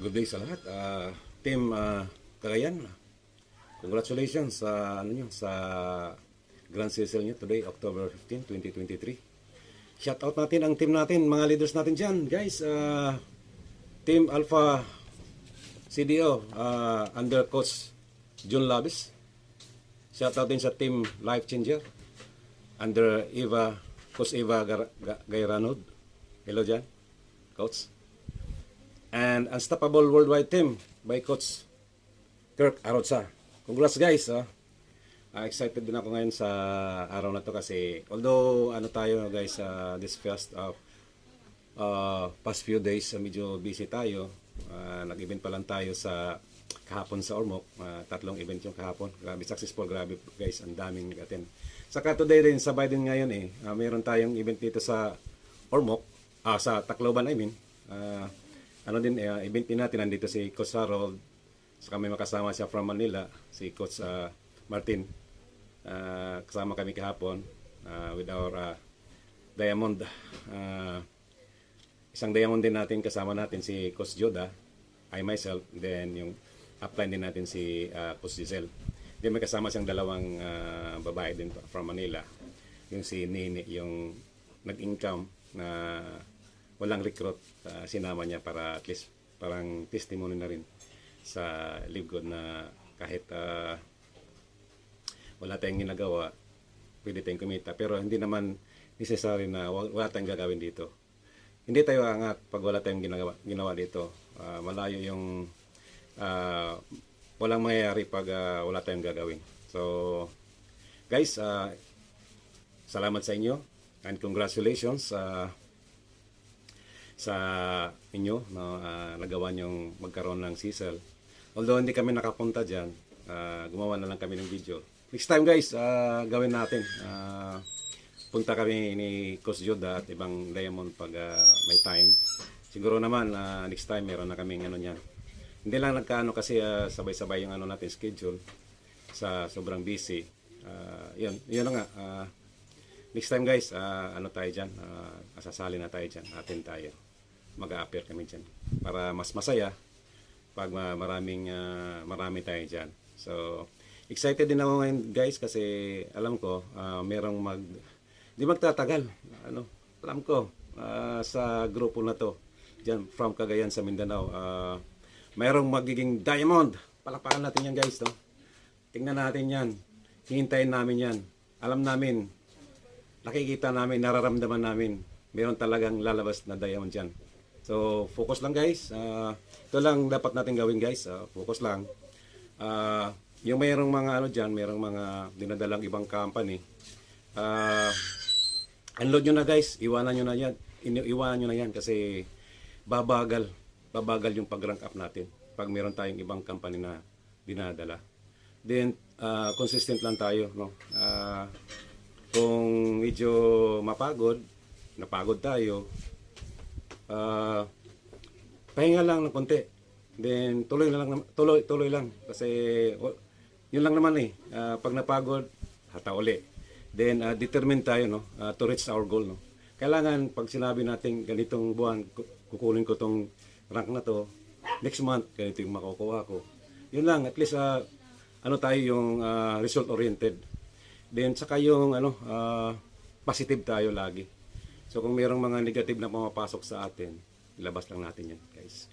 Good day sa lahat. Team Cagayan, congratulations sa sa Grand Cecil nyo today, October 15, 2023. Shout out natin ang team natin, mga leaders natin dyan, guys. Team Alpha CDO under Coach Jun Labis. Shout out din sa Team Life Changer under Coach Eva Gayranod. Hello dyan, Coach. And Unstoppable Worldwide Team by Coach Kirk Arotsa. Congrats guys. Excited din ako ngayon sa araw na to kasi although tayo guys this past few days medyo busy tayo. Nag-event pa lang tayo sa kahapon sa Ormoc. Tatlong event yung kahapon. Grabe successful, grabe guys, ang daming attend. Saka today din, sabay din ngayon mayroon tayong event dito sa Ormoc, sa Tacloban I mean. Event din natin, nandito si Coach Harold, saka may makasama siya from Manila, si Coach Martin. Kasama kami kahapon with our Diamond. Isang Diamond din natin, kasama natin si Coach Joda, I myself, then yung upline din natin si Coach Giselle. Then may kasama siyang dalawang babae din from Manila, yung si Nini, yung nag-income na walang recruit, sinama niya para at least parang testimony na rin sa Live Good na kahit wala tayong ginagawa, pwede tayong kumita. Pero hindi naman necessary na wala tayong gagawin dito. Hindi tayo angat pag wala tayong ginawa dito. Malayo yung walang mangyayari pag wala tayong gagawin. So, guys, salamat sa inyo and congratulations sa inyo nagawa nyong magkaroon ng Cecil. Although hindi kami nakapunta dyan, gumawa na lang kami ng video. Next time guys, gawin natin. Punta kami ni Coach Joda at ibang Diamond pag may time. Siguro naman next time meron na kaming niyan. Hindi lang nagkaano kasi sabay-sabay yung natin schedule sa sobrang busy. Yun na nga. Next time guys, tayo dyan, sasali na tayo dyan, atin tayo. Mag-a-appear kami dyan para mas masaya pag marami tayo dyan. So, excited din ako ngayon guys kasi alam ko merong di magtatagal. Alam ko sa grupo na to dyan from Cagayan sa Mindanao, mayroong magiging Diamond. Palakpakan natin yan guys. Tingnan natin yan. Hihintayin namin yan. Alam namin, nakikita namin, nararamdaman namin, meron talagang lalabas na Diamond dyan. So, focus lang guys. Ito lang dapat natin gawin guys. Focus lang. Yung mayroong mga dyan, mayroong mga dinadalang ibang company. Unload nyo na guys. Iwanan nyo na yan. Iwanan nyo na yan kasi babagal yung pag-rank up natin pag meron tayong ibang company na dinadala. Then, consistent lang tayo. Kung medyo napagod tayo, pahinga lang ng konti. Then tuloy lang kasi yun lang naman pag napagod, hata uli. Then determined tayo to reach our goal Kailangan pag sinabi natin ganitong buwan kukunin ko tong rank na to, next month ganito yung makukuha ko. Yun lang, at least tayo yung result oriented. Then saka yung positive tayo lagi. So kung mayroong mga negative na pumapasok sa atin, ilabas lang natin yan, guys.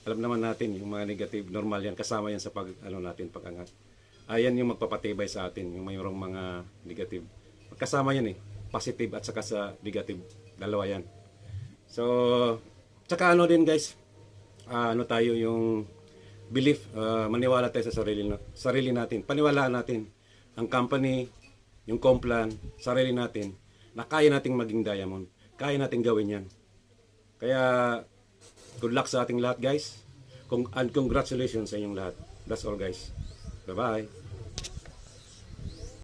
Alam naman natin yung mga negative, normal yan, kasama yan sa natin pag-angat. Ayan yung magpapatibay sa atin, yung mayroong mga negative. Kasama yan positive at saka sa negative, dalawa yan. So, tsaka din guys, tayo yung belief, maniwala tayo sa sarili natin. Paniwalaan natin ang company, yung complan, sarili natin, na kaya nating maging Diamond. Kaya nating gawin yan. Kaya, good luck sa ating lahat guys. And congratulations sa inyong lahat. That's all guys. Bye-bye.